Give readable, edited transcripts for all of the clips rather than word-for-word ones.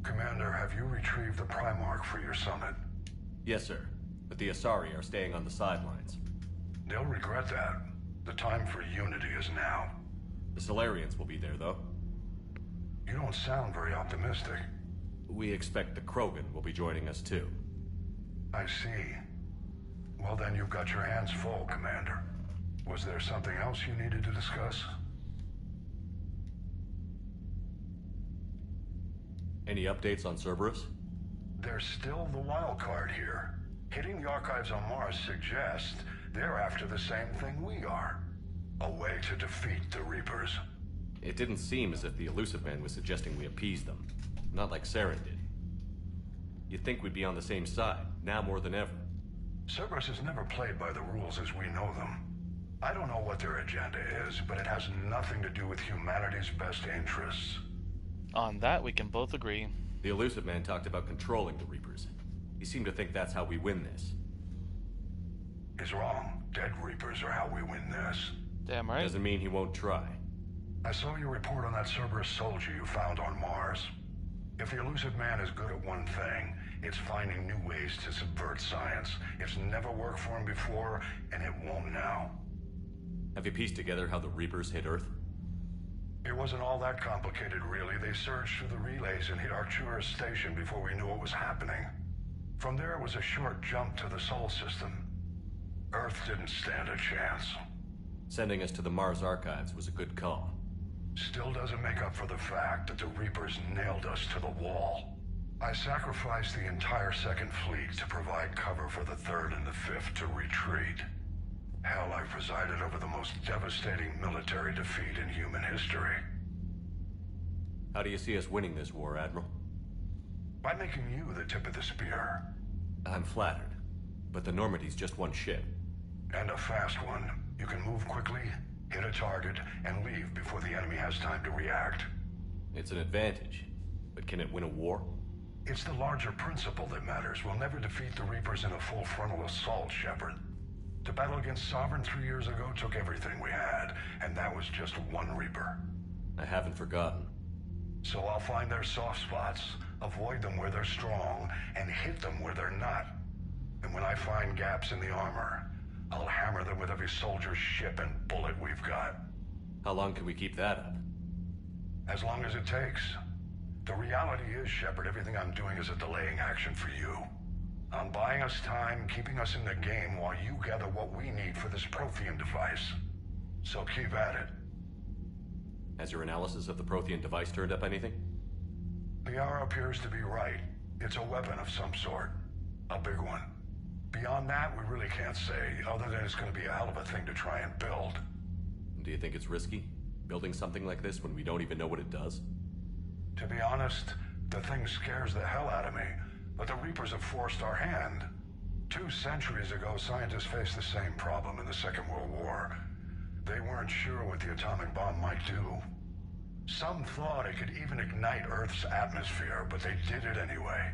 Commander, have you retrieved the Primarch for your summit? Yes, sir. But the Asari are staying on the sidelines. They'll regret that. The time for unity is now. The Solarians will be there, though. You don't sound very optimistic. We expect the Krogan will be joining us, too. I see. Well, then you've got your hands full, Commander. Was there something else you needed to discuss? Any updates on Cerberus? There's still the wild card here. Hitting the archives on Mars suggests they're after the same thing we are. A way to defeat the Reapers. It didn't seem as if the Elusive Man was suggesting we appease them. Not like Saren did. You'd think we'd be on the same side, now more than ever. Cerberus has never played by the rules as we know them. I don't know what their agenda is, but it has nothing to do with humanity's best interests. On that, we can both agree. The Elusive Man talked about controlling the Reapers. He seemed to think that's how we win this. He's wrong. Dead Reapers are how we win this. Damn right. Doesn't mean he won't try. I saw your report on that Cerberus soldier you found on Mars. If the Elusive Man is good at one thing, it's finding new ways to subvert science. It's never worked for him before, and it won't now. Have you pieced together how the Reapers hit Earth? It wasn't all that complicated, really. They surged through the relays and hit Arcturus Station before we knew what was happening. From there, it was a short jump to the Sol system. Earth didn't stand a chance. Sending us to the Mars archives was a good call. Still doesn't make up for the fact that the Reapers nailed us to the wall. I sacrificed the entire Second Fleet to provide cover for the Third and the Fifth to retreat. Hell, I presided over the most devastating military defeat in human history. How do you see us winning this war, Admiral? By making you the tip of the spear. I'm flattered, but the Normandy's just one ship. And a fast one. You can move quickly, hit a target, and leave before the enemy has time to react. It's an advantage, but can it win a war? It's the larger principle that matters. We'll never defeat the Reapers in a full frontal assault, Shepard. The battle against Sovereign 3 years ago took everything we had, and that was just one Reaper. I haven't forgotten. So I'll find their soft spots, avoid them where they're strong, and hit them where they're not. And when I find gaps in the armor, I'll hammer them with every soldier, ship, and bullet we've got. How long can we keep that up? As long as it takes. The reality is, Shepard, everything I'm doing is a delaying action for you. I'm buying us time, keeping us in the game while you gather what we need for this Prothean device. So keep at it. Has your analysis of the Prothean device turned up anything? The hour appears to be right. It's a weapon of some sort. A big one. Beyond that, we really can't say, other than it's going to be a hell of a thing to try and build. Do you think it's risky, building something like this when we don't even know what it does? To be honest, the thing scares the hell out of me, but the Reapers have forced our hand. 2 centuries ago, scientists faced the same problem in the Second World War. They weren't sure what the atomic bomb might do. Some thought it could even ignite Earth's atmosphere, but they did it anyway.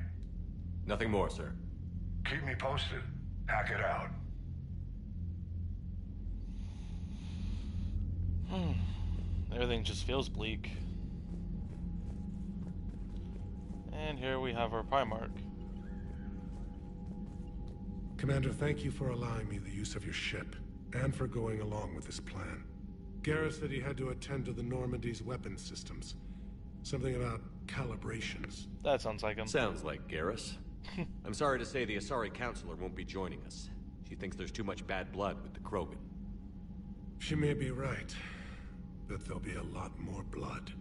Nothing more, sir. Keep me posted. Hack it out. Everything just feels bleak. And here we have our Primarch. Commander, thank you for allowing me the use of your ship, and for going along with this plan. Garrus said he had to attend to the Normandy's weapon systems. Something about calibrations. That sounds like him. Sounds like Garrus. I'm sorry to say the Asari Counselor won't be joining us. She thinks there's too much bad blood with the Krogan. She may be right, but there'll be a lot more blood.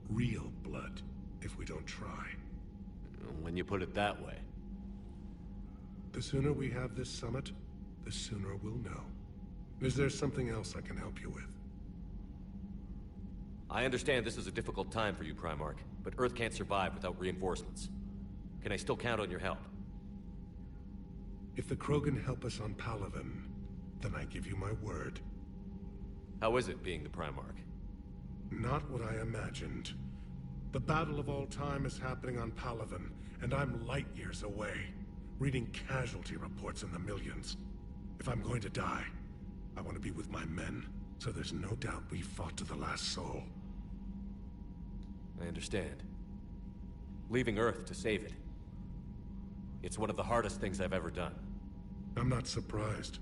Real blood, if we don't try. When you put it that way. The sooner we have this summit, the sooner we'll know. Is there something else I can help you with? I understand this is a difficult time for you, Primarch, but Earth can't survive without reinforcements. Can I still count on your help? If the Krogan help us on Palaven, then I give you my word. How is it being the Primarch? Not what I imagined. The battle of all time is happening on Palaven, and I'm light years away, reading casualty reports in the millions. If I'm going to die, I want to be with my men, so there's no doubt we fought to the last soul. I understand. leaving Earth to save it. It's one of the hardest things I've ever done. I'm not surprised.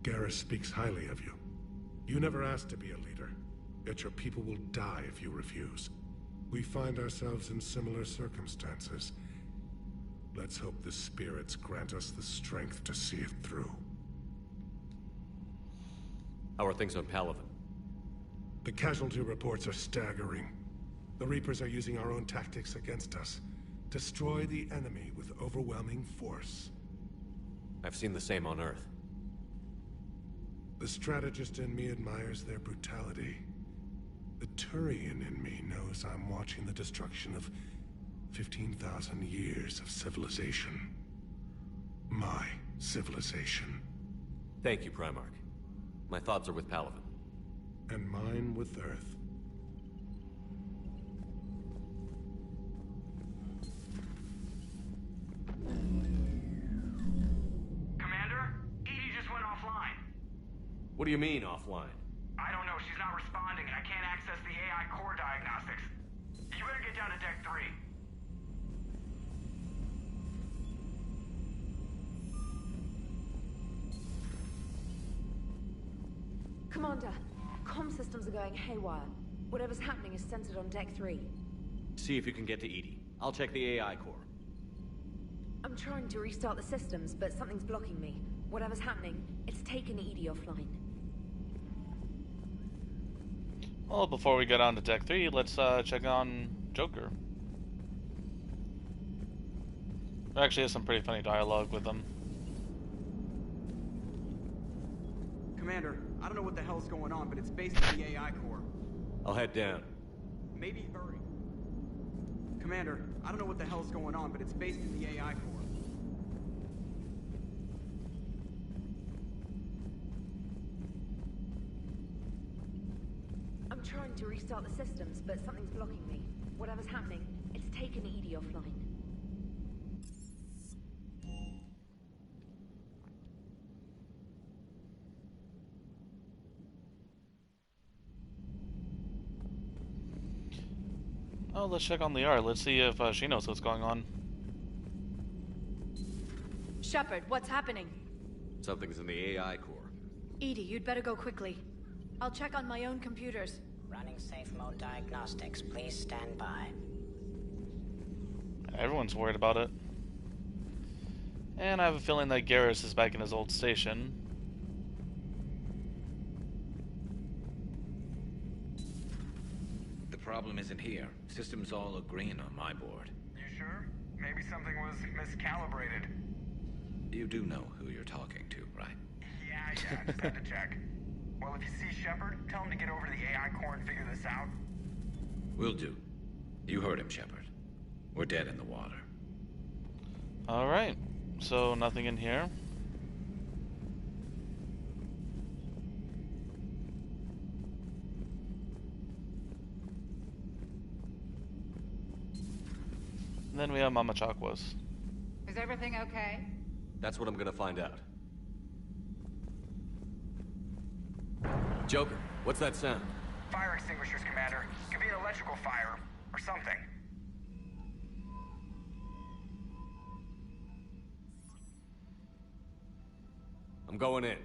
Garrus speaks highly of you. You never asked to be a leader, yet your people will die if you refuse. We find ourselves in similar circumstances. Let's hope the spirits grant us the strength to see it through. How are things on Palaven? The casualty reports are staggering. The Reapers are using our own tactics against us. Destroy the enemy with overwhelming force. I've seen the same on Earth. The strategist in me admires their brutality. The Turian in me knows I'm watching the destruction of 15,000 years of civilization. My civilization. Thank you, Primarch. My thoughts are with Palaven. And mine with Earth. Commander, EDI just went offline. What do you mean, offline? I don't know, she's not responding and I can't access the AI core diagnostics. You better get down to Deck 3. Commander, comm systems are going haywire. Whatever's happening is centered on Deck 3. See if you can get to EDI. I'll check the AI core. I'm trying to restart the systems, but something's blocking me. Whatever's happening, it's taken EDI offline. Well, before we get on to Deck 3, let's check on Joker. There actually is some pretty funny dialogue with him. Commander, I don't know what the hell's going on, but it's based on the AI core. I'll head down. Maybe hurry. Commander, I don't know what the hell's going on, but it's based in the AI core. I'm trying to restart the systems, but something's blocking me. Whatever's happening, it's taken EDI offline. Oh, let's check on Liara. Let's see if she knows what's going on. Shepard, what's happening? Something's in the AI core. EDI, you'd better go quickly. I'll check on my own computers. Running safe mode diagnostics. Please stand by. Everyone's worried about it. And I have a feeling that Garrus is back in his old station. The problem isn't here. Systems all are green on my board. You sure? Maybe something was miscalibrated. You do know who you're talking to, right? Yeah, just had to check. Well, if you see Shepard, tell him to get over to the AI core and figure this out. Will do. You heard him, Shepard. We're dead in the water. Alright, so nothing in here. And then we have Mama Chakwas. Is everything okay? That's what I'm gonna find out. Joker, what's that sound? Fire extinguishers, Commander. Could be an electrical fire, or something. I'm going in.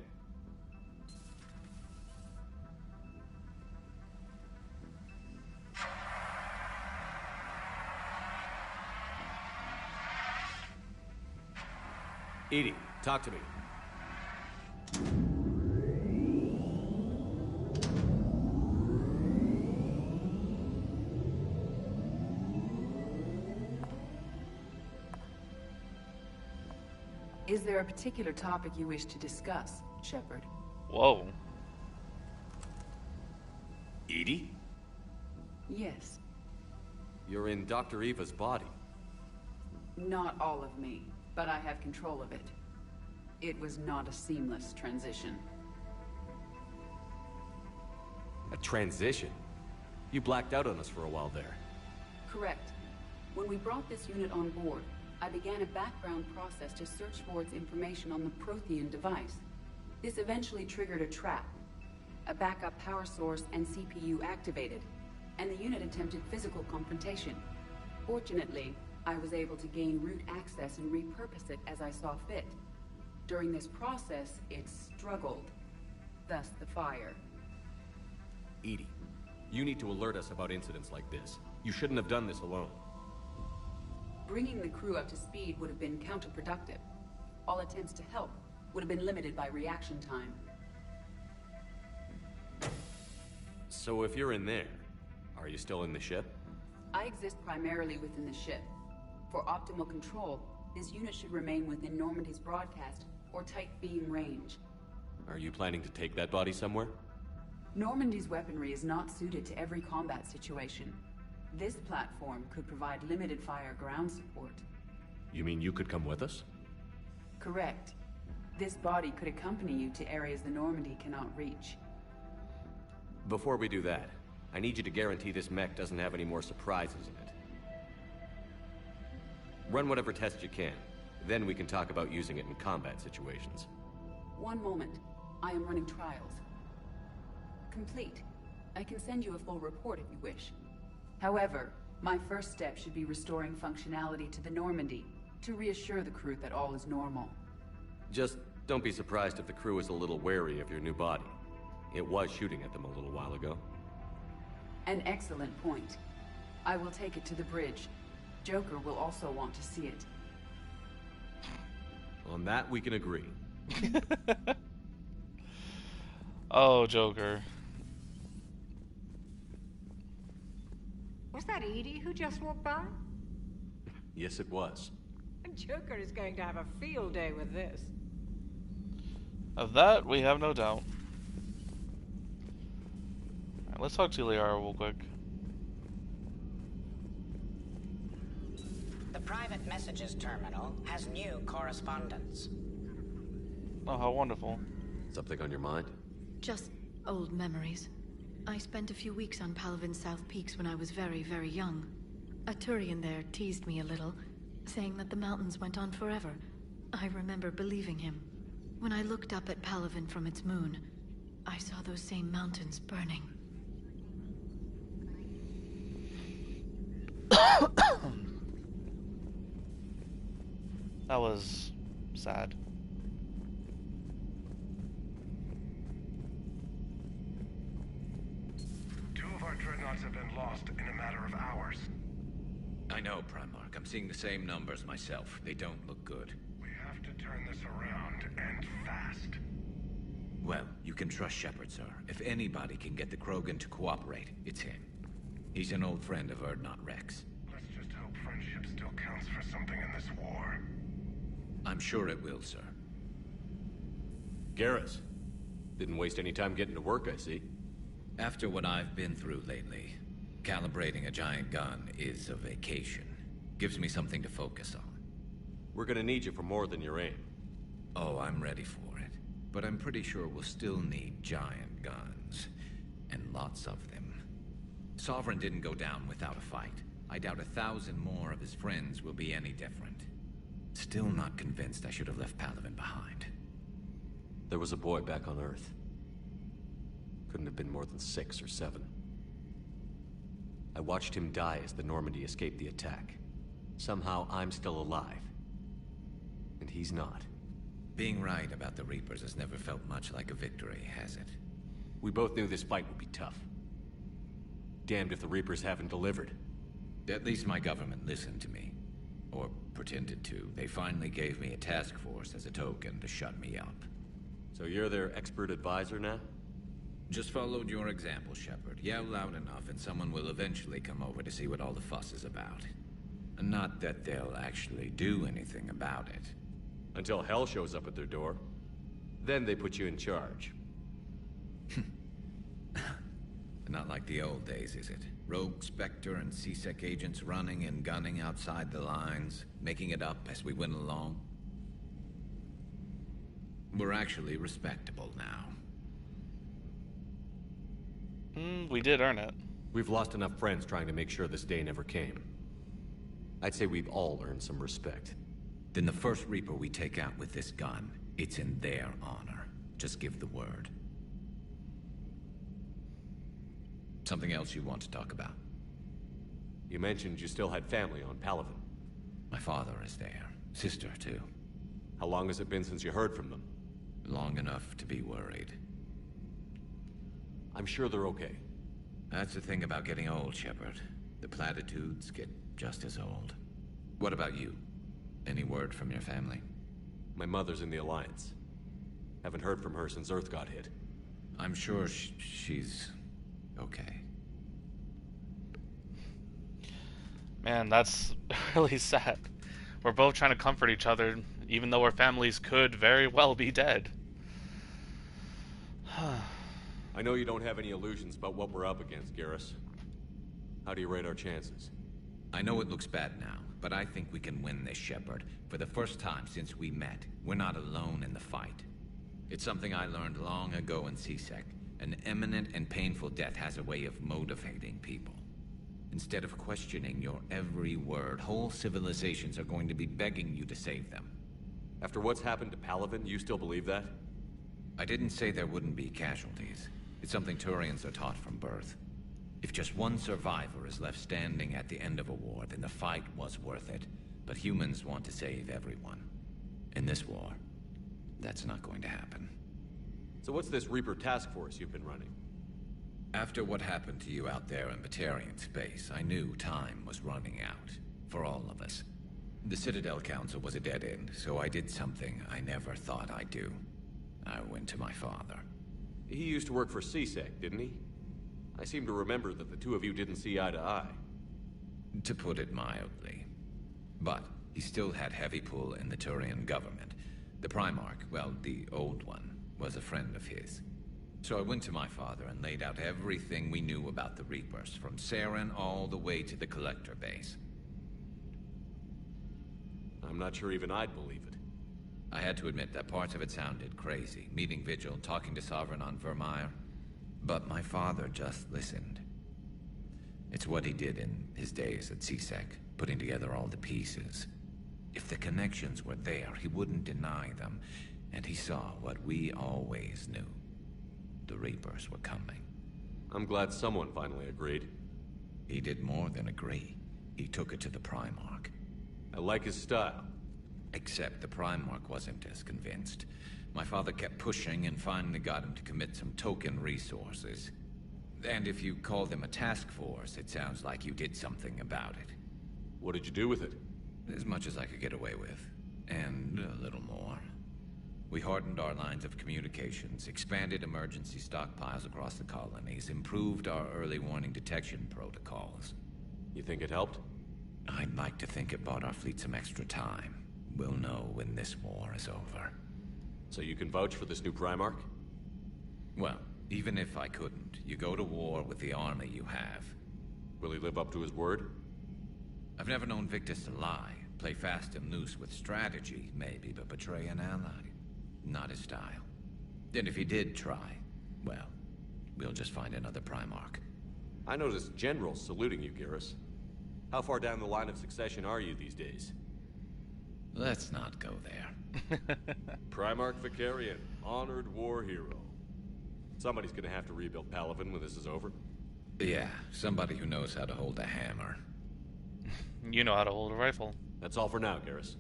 EDI, talk to me. Is there a particular topic you wish to discuss, Shepard? Whoa. EDI? Yes. You're in Dr. Eva's body. Not all of me, but I have control of it. It was not a seamless transition. A transition? You blacked out on us for a while there. Correct. When we brought this unit on board, I began a background process to search for its information on the Prothean device. This eventually triggered a trap. A backup power source and CPU activated, and the unit attempted physical confrontation. Fortunately, I was able to gain root access and repurpose it as I saw fit. During this process, it struggled. Thus the fire. EDI, you need to alert us about incidents like this. You shouldn't have done this alone. Bringing the crew up to speed would have been counterproductive. All attempts to help would have been limited by reaction time. So if you're in there, are you still in the ship? I exist primarily within the ship. For optimal control, this unit should remain within Normandy's broadcast or tight beam range. Are you planning to take that body somewhere? Normandy's weaponry is not suited to every combat situation. This platform could provide limited fire ground support. You mean you could come with us? Correct. This body could accompany you to areas the Normandy cannot reach. Before we do that, I need you to guarantee this mech doesn't have any more surprises in it. Run whatever tests you can. Then we can talk about using it in combat situations. One moment. I am running trials. Complete. I can send you a full report if you wish. However, my first step should be restoring functionality to the Normandy to reassure the crew that all is normal. Just don't be surprised if the crew is a little wary of your new body. It was shooting at them a little while ago. An excellent point. I will take it to the bridge. Joker will also want to see it. On that, we can agree. Oh, Joker. Was that EDI who just walked by? Yes, it was. Joker is going to have a field day with this. Of that, we have no doubt. Alright, let's talk to Liara real quick. The private messages terminal has new correspondence. Oh, how wonderful. Something on your mind? Just old memories. I spent a few weeks on Palavin's South Peaks when I was very, very young. A Turian there teased me a little, saying that the mountains went on forever. I remember believing him. When I looked up at Palavin from its moon, I saw those same mountains burning. That was sad. Two of our dreadnoughts have been lost in a matter of hours. I know, Primarch. I'm seeing the same numbers myself. They don't look good. We have to turn this around, and fast. Well, you can trust Shepard, sir. If anybody can get the Krogan to cooperate, it's him. He's an old friend of Urdnot Rex. Let's just hope friendship still counts for something in this war. I'm sure it will, sir. Garrus. Didn't waste any time getting to work, I see. After what I've been through lately, calibrating a giant gun is a vacation. Gives me something to focus on. We're gonna need you for more than your aim. Oh, I'm ready for it. But I'm pretty sure we'll still need giant guns. And lots of them. Sovereign didn't go down without a fight. I doubt 1,000 more of his friends will be any different. Still not convinced I should have left Palavin behind. There was a boy back on Earth. Couldn't have been more than 6 or 7. I watched him die as the Normandy escaped the attack. Somehow I'm still alive. And he's not. Being right about the Reapers has never felt much like a victory, has it? We both knew this fight would be tough. Damned if the Reapers haven't delivered. At least my government listened to me. Or pretended to. They finally gave me a task force as a token to shut me up. So you're their expert advisor now? Just followed your example, Shepard. Yell loud enough and someone will eventually come over to see what all the fuss is about. Not that they'll actually do anything about it. Until hell shows up at their door. Then they put you in charge. Not like the old days, is it? Rogue Spectre and C-Sec agents running and gunning outside the lines, making it up as we went along. We're actually respectable now. We did earn it. We've lost enough friends trying to make sure this day never came. I'd say we've all earned some respect. Then the first Reaper we take out with this gun, it's in their honor. Just give the word. Something else you want to talk about? You mentioned you still had family on Palaven. My father is there. Sister, too. How long has it been since you heard from them? Long enough to be worried. I'm sure they're okay. That's the thing about getting old, Shepard. The platitudes get just as old. What about you? Any word from your family? My mother's in the Alliance. Haven't heard from her since Earth got hit. I'm sure she's okay. Man, that's really sad. We're both trying to comfort each other, even though our families could very well be dead. I know you don't have any illusions about what we're up against, Garrus. How do you rate our chances? I know it looks bad now, but I think we can win this, Shepard. For the first time since we met, we're not alone in the fight. It's something I learned long ago in CSEC. An imminent and painful death has a way of motivating people. Instead of questioning your every word, whole civilizations are going to be begging you to save them. After what's happened to Palaven, you still believe that? I didn't say there wouldn't be casualties. It's something Turians are taught from birth. If just one survivor is left standing at the end of a war, then the fight was worth it. But humans want to save everyone. In this war, that's not going to happen. So what's this Reaper task force you've been running? After what happened to you out there in Batarian space, I knew time was running out. For all of us. The Citadel Council was a dead end, so I did something I never thought I'd do. I went to my father. He used to work for CSEC, didn't he? I seem to remember that the two of you didn't see eye to eye. To put it mildly. But he still had heavy pull in the Turian government. The Primarch, well, the old one, was a friend of his. So I went to my father and laid out everything we knew about the Reapers, from Saren all the way to the Collector base. I'm not sure even I'd believe it. I had to admit that parts of it sounded crazy, meeting Vigil, talking to Sovereign on Vermeer. But my father just listened. It's what he did in his days at CSEC, putting together all the pieces. If the connections were there, he wouldn't deny them, and he saw what we always knew. The Reapers were coming. I'm glad someone finally agreed. He did more than agree. He took it to the Primarch. I like his style. Except the Primarch wasn't as convinced. My father kept pushing and finally got him to commit some token resources. And if you call them a task force, it sounds like you did something about it. What did you do with it? As much as I could get away with. And a little more. We hardened our lines of communications, expanded emergency stockpiles across the colonies, improved our early warning detection protocols. You think it helped? I'd like to think it bought our fleet some extra time. We'll know when this war is over. So you can vouch for this new Primarch? Well, even if I couldn't, you go to war with the army you have. Will he live up to his word? I've never known Victus to lie. Play fast and loose with strategy, maybe, but betray an ally. Not his style. And if he did try, well, we'll just find another Primarch. I noticed generals saluting you, Garrus. How far down the line of succession are you these days? Let's not go there. Primarch Vicarian, honored war hero. Somebody's gonna have to rebuild Palaven when this is over. Yeah, somebody who knows how to hold a hammer. You know how to hold a rifle. That's all for now, Garrus.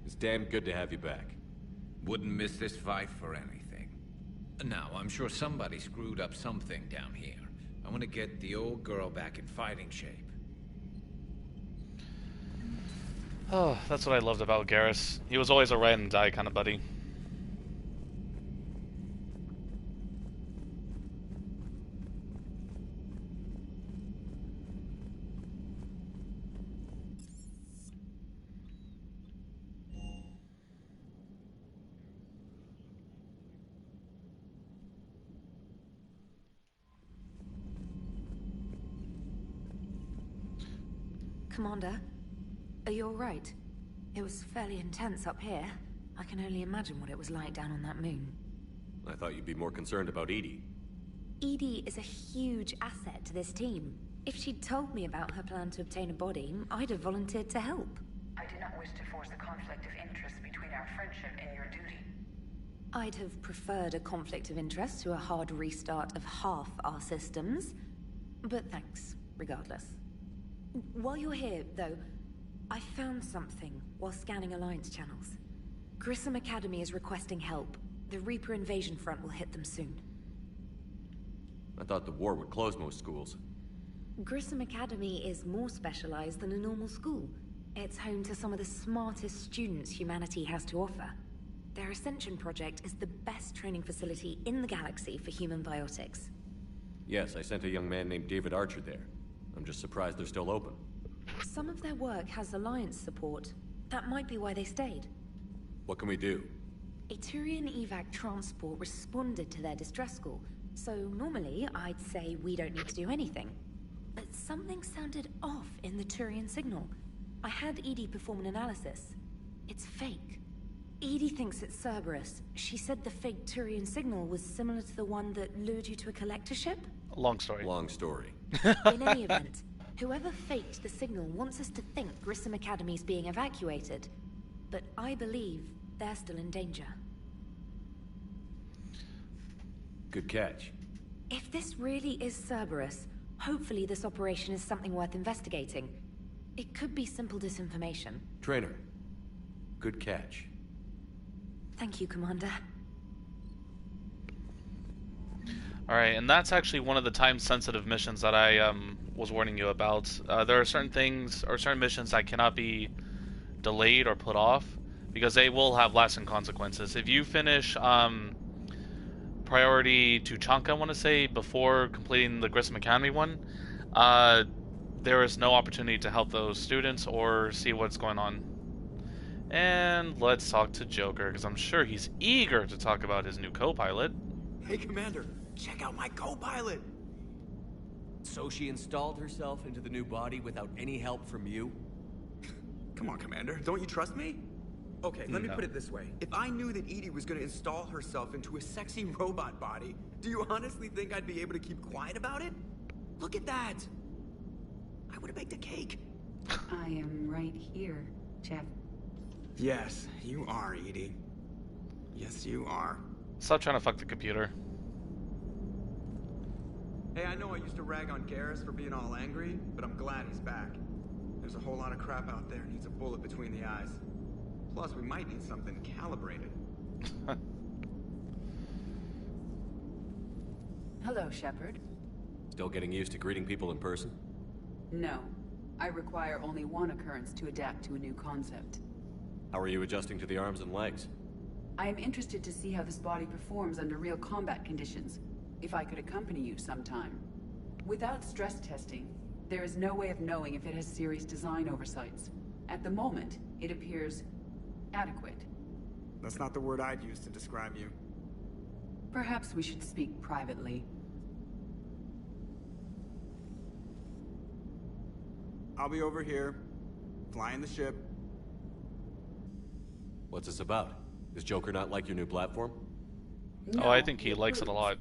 It's damn good to have you back. Wouldn't miss this fight for anything. Now, I'm sure somebody screwed up something down here. I want to get the old girl back in fighting shape. Oh, that's what I loved about Garrus. He was always a ride and die kind of buddy. Commander, are you all right? It was fairly intense up here. I can only imagine what it was like down on that moon. I thought you'd be more concerned about EDI. EDI is a huge asset to this team. If she'd told me about her plan to obtain a body, I'd have volunteered to help. I do not wish to force a conflict of interest between our friendship and your duty. I'd have preferred a conflict of interest to a hard restart of half our systems. But thanks. regardless. While you're here, though, I found something while scanning Alliance channels. Grissom Academy is requesting help. The Reaper invasion front will hit them soon. I thought the war would close most schools. Grissom Academy is more specialized than a normal school. It's home to some of the smartest students humanity has to offer. Their Ascension project is the best training facility in the galaxy for human biotics. Yes, I sent a young man named David Archer there. I'm just surprised they're still open. Some of their work has Alliance support. That might be why they stayed. What can we do? A Turian evac transport responded to their distress call, so normally I'd say we don't need to do anything. But something sounded off in the Turian signal. I had EDI perform an analysis. It's fake. EDI thinks it's Cerberus. She said the fake Turian signal was similar to the one that lured you to a collector ship? Long story. Long story. In any event, whoever faked the signal wants us to think Grissom Academy's being evacuated. But I believe they're still in danger. Good catch. If this really is Cerberus, hopefully this operation is something worth investigating. It could be simple disinformation. Trainer, good catch. Thank you, Commander. Alright, and that's actually one of the time-sensitive missions that I was warning you about. There are certain things, or certain missions that cannot be delayed or put off, because they will have lasting consequences. If you finish priority to Chanka, I want to say, before completing the Grissom Academy one, there is no opportunity to help those students or see what's going on. And let's talk to Joker, because I'm sure he's eager to talk about his new co-pilot. Hey, Commander, check out my co-pilot! So she installed herself into the new body without any help from you? Come on, Commander, don't you trust me? Okay, let me put it this way. If I knew that EDI was going to install herself into a sexy robot body, do you honestly think I'd be able to keep quiet about it? Look at that! I would have baked a cake. I am right here, Jeff. Yes, you are, EDI. Yes, you are. Stop trying to fuck the computer. Hey, I know I used to rag on Garrus for being all angry, but I'm glad he's back. There's a whole lot of crap out there needs a bullet between the eyes. Plus, we might need something calibrated. Hello, Shepard. Still getting used to greeting people in person? No. I require only one occurrence to adapt to a new concept. How are you adjusting to the arms and legs? I am interested to see how this body performs under real combat conditions. If I could accompany you sometime. Without stress testing, there is no way of knowing if it has serious design oversights. At the moment, it appears adequate. That's not the word I'd use to describe you. Perhaps we should speak privately. I'll be over here, flying the ship. What's this about? Does Joker not like your new platform? No, oh, I think he likes it a lot.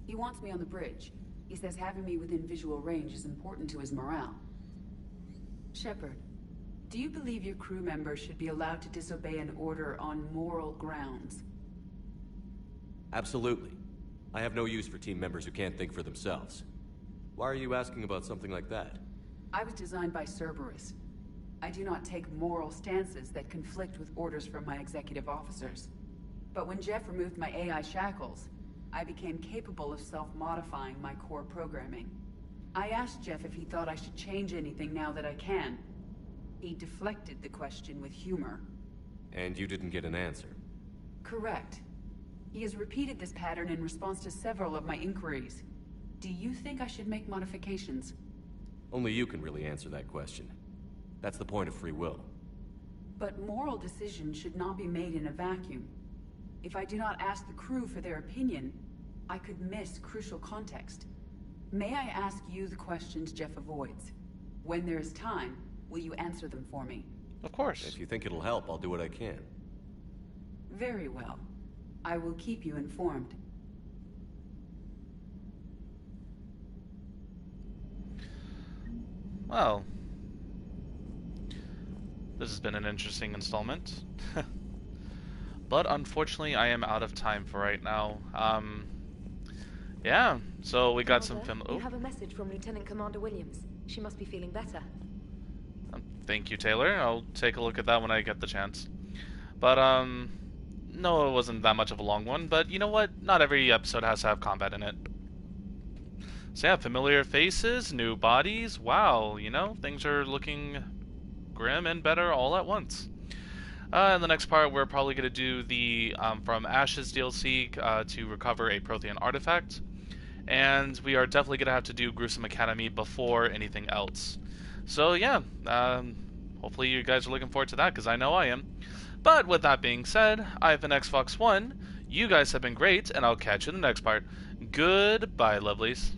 He wants me on the bridge. He says having me within visual range is important to his morale. Shepard, do you believe your crew members should be allowed to disobey an order on moral grounds? Absolutely. I have no use for team members who can't think for themselves. Why are you asking about something like that? I was designed by Cerberus. I do not take moral stances that conflict with orders from my executive officers. But when Jeff removed my AI shackles, I became capable of self-modifying my core programming. I asked Jeff if he thought I should change anything now that I can. He deflected the question with humor. And you didn't get an answer? Correct. He has repeated this pattern in response to several of my inquiries. Do you think I should make modifications? Only you can really answer that question. That's the point of free will. But moral decisions should not be made in a vacuum. If I do not ask the crew for their opinion, I could miss crucial context. May I ask you the questions Jeff avoids? When there is time, will you answer them for me? Of course. If you think it'll help, I'll do what I can. Very well. I will keep you informed. Well, this has been an interesting installment. But unfortunately, I am out of time for right now. Yeah, so we got some... You have a message from Lieutenant Commander Williams. She must be feeling better. Thank you, Taylor. I'll take a look at that when I get the chance. But, no, it wasn't that much of a long one, but you know what? Not every episode has to have combat in it. So yeah, familiar faces, new bodies. Wow, you know, things are looking grim and better all at once. In the next part, we're probably going to do the From Ashes DLC to recover a Prothean artifact. And we are definitely going to have to do Gruesome Academy before anything else. So yeah, hopefully you guys are looking forward to that, because I know I am. But with that being said, I've been XFox1, you guys have been great, and I'll catch you in the next part. Goodbye, lovelies.